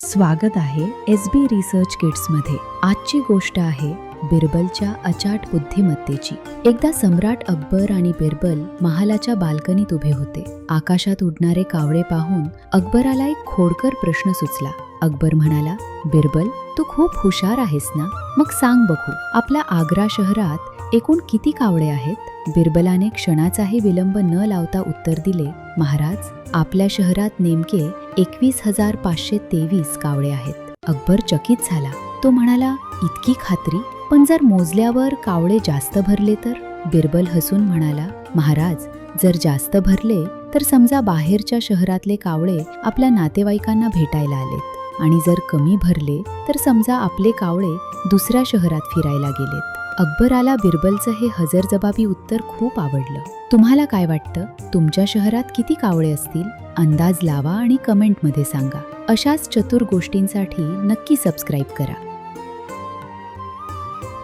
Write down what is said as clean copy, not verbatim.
स्वागत आहे SB research किट्समध्ये। आजची गोष्ट आहे बिरबलच्या अचाट बुद्धिमत्तेची। एकदा सम्राट अकबर आणि बिरबल महालाच्या बाल्कनीत उभे होते। आकाशात उडणारे कावळे पाहून अकबराला एक खोडकर प्रश्न सुचला। अकबर म्हणाला, बिरबल, तू खूप हुशार आहेस ना? मग सांग बघू, आपल्या आग्रा शहरात एकूण किती कावळे आहेत? बिरबलाने क्षणाचाही विलंब न लावता उत्तर दिले, महाराज, आपल्या शहरात नेमके 21,523 कावळे आहेत। अकबर चकित झाला। तो म्हणाला, इतकी खात्री? पण जर मोजल्यावर कावळे जास्त भरले तर? बिरबल हसून म्हणाला, महाराज, जर जास्त भरले तर समजा बाहेरच्या शहरातले कावळे आपल्या नातेवाईकांना भेटायला आलेत, आणि जर कमी भरले तर समजा आपले कावळे दुसऱ्या शहरात फिरायला गेलेत। अकबराला बिरबलचं हे हजरजबाबी उत्तर खूप आवडलं। तुम्हाला काय वाटतं? तुमच्या शहरात किती कावळे असतील? अंदाज लावा आणि कमेंटमध्ये सांगा। अशाच चतुर गोष्टींसाठी नक्की सबस्क्राईब करा।